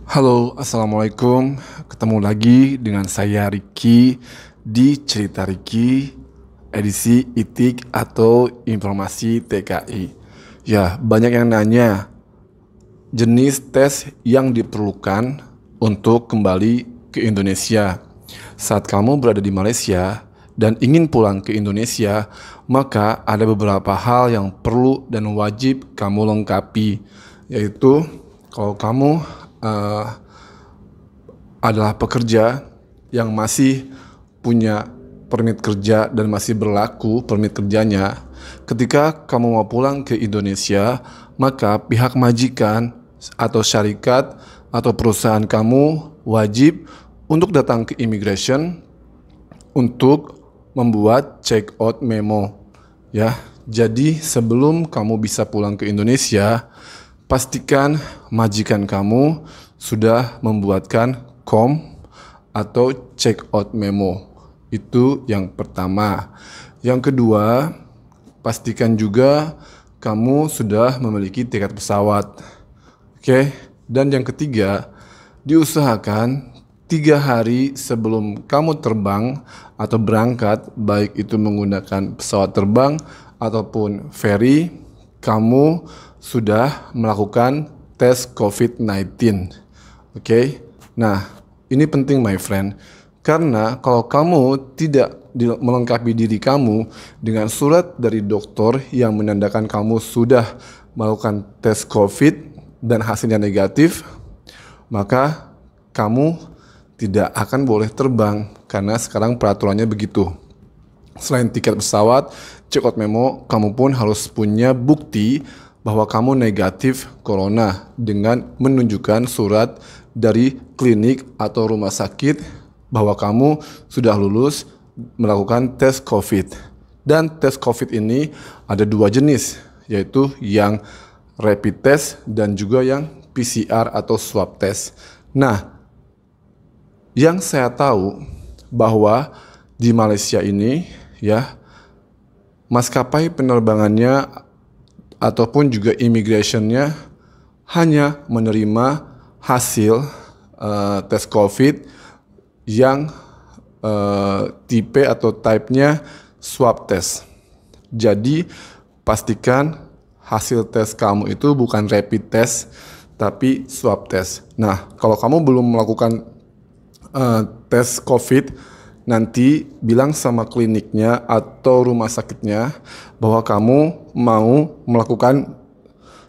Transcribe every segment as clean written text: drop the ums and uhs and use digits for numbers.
Halo, Assalamualaikum. Ketemu lagi dengan saya Ricky di Cerita Ricky, edisi Itik atau Informasi TKI. Ya, banyak yang nanya jenis tes yang diperlukan untuk kembali ke Indonesia. Saat kamu berada di Malaysia dan ingin pulang ke Indonesia, maka ada beberapa hal yang perlu dan wajib kamu lengkapi, yaitu kalau kamu eh, adalah pekerja yang masih punya permit kerja dan masih berlaku permit kerjanya, ketika kamu mau pulang ke Indonesia, maka pihak majikan atau syarikat atau perusahaan kamu wajib untuk datang ke immigration untuk membuat check out memo. Ya, jadi sebelum kamu bisa pulang ke Indonesia, pastikan majikan kamu sudah membuatkan atau check out memo. Itu yang pertama. Yang kedua, pastikan juga kamu sudah memiliki tiket pesawat. Oke. Dan yang ketiga, diusahakan 3 hari sebelum kamu terbang atau berangkat, baik itu menggunakan pesawat terbang ataupun ferry, kamu sudah melakukan tes COVID-19. Oke. Nah, ini penting my friend, karena kalau kamu tidak melengkapi diri kamu dengan surat dari dokter yang menandakan kamu sudah melakukan tes COVID dan hasilnya negatif, maka kamu tidak akan boleh terbang karena sekarang peraturannya begitu. Selain tiket pesawat, check out memo, kamu pun harus punya bukti bahwa kamu negatif corona dengan menunjukkan surat dari klinik atau rumah sakit bahwa kamu sudah lulus melakukan tes COVID. Dan tes COVID ini ada 2 jenis, yaitu yang rapid test dan juga yang PCR atau swab test. Nah, yang saya tahu bahwa di Malaysia ini ya, maskapai penerbangannya ataupun juga immigrationnya hanya menerima hasil tes COVID yang tipe atau type-nya swab test. Jadi pastikan hasil tes kamu itu bukan rapid test tapi swab test. Nah, kalau kamu belum melakukan tes COVID, nanti bilang sama kliniknya atau rumah sakitnya bahwa kamu mau melakukan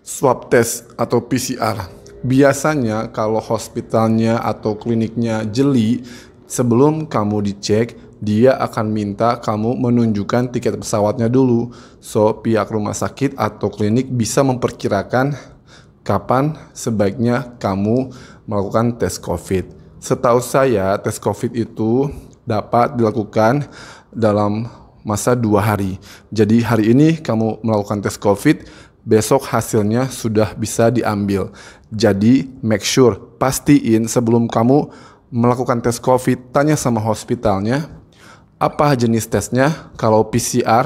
swab test atau PCR. Biasanya kalau hospitalnya atau kliniknya jeli, sebelum kamu dicek, dia akan minta kamu menunjukkan tiket pesawatnya dulu. So, pihak rumah sakit atau klinik bisa memperkirakan kapan sebaiknya kamu melakukan tes COVID. Setahu saya, tes COVID itu dapat dilakukan dalam masa 2 hari. Jadi hari ini kamu melakukan tes COVID, besok hasilnya sudah bisa diambil. Jadi make sure, pastiin sebelum kamu melakukan tes COVID, tanya sama hospitalnya apa jenis tesnya. Kalau PCR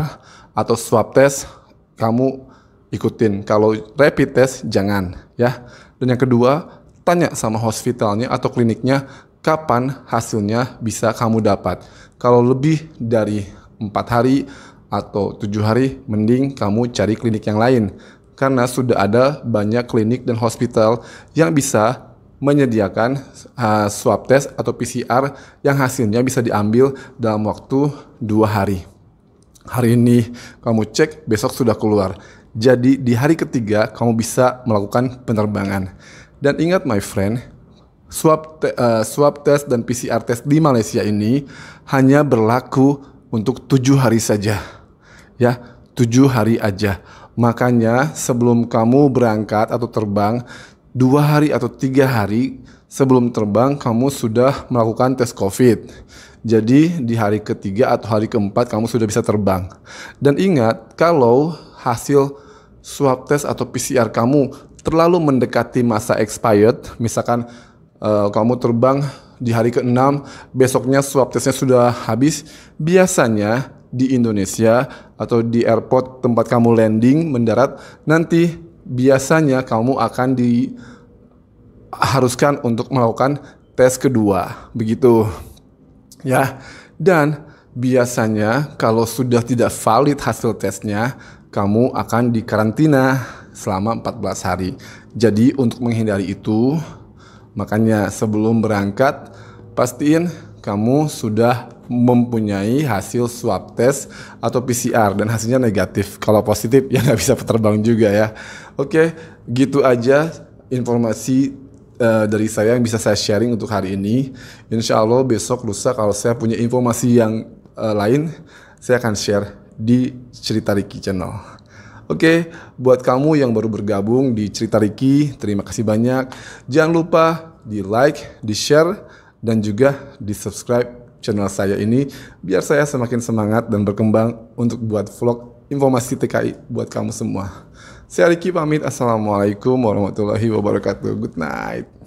atau swab test, kamu ikutin. Kalau rapid test, jangan ya. Dan yang kedua, tanya sama hospitalnya atau kliniknya kapan hasilnya bisa kamu dapat. Kalau lebih dari 4 hari atau 7 hari, mending kamu cari klinik yang lain. Karena sudah ada banyak klinik dan hospital yang bisa menyediakan swab test atau PCR yang hasilnya bisa diambil dalam waktu 2 hari. Hari ini kamu cek, besok sudah keluar. Jadi di hari ketiga kamu bisa melakukan penerbangan. Dan ingat my friend, swab test dan PCR test di Malaysia ini hanya berlaku untuk 7 hari saja. Ya, 7 hari aja. Makanya sebelum kamu berangkat atau terbang, 2 hari atau 3 hari sebelum terbang kamu sudah melakukan tes COVID. Jadi di hari ketiga atau hari keempat kamu sudah bisa terbang. Dan ingat, kalau hasil swab test atau PCR kamu terlalu mendekati masa expired, misalkan kamu terbang di hari ke-6, besoknya swab testnya sudah habis, biasanya di Indonesia atau di airport tempat kamu landing mendarat, nanti biasanya kamu akan haruskan untuk melakukan tes kedua, begitu ya. Dan biasanya kalau sudah tidak valid hasil tesnya, kamu akan dikarantina selama 14 hari. Jadi untuk menghindari itu, makanya sebelum berangkat pastiin kamu sudah mempunyai hasil swab test atau PCR dan hasilnya negatif. Kalau positif ya nggak bisa terbang juga ya. Oke, gitu aja informasi dari saya yang bisa saya sharing untuk hari ini. Insya Allah besok lusa kalau saya punya informasi yang lain, saya akan share di Cerita Ricky Channel. Oke, buat kamu yang baru bergabung di Cerita Ricky, terima kasih banyak. Jangan lupa di like, di share, dan juga di subscribe channel saya ini biar saya semakin semangat dan berkembang untuk buat vlog informasi TKI buat kamu semua. Saya Ricky pamit. Assalamualaikum warahmatullahi wabarakatuh. Good night.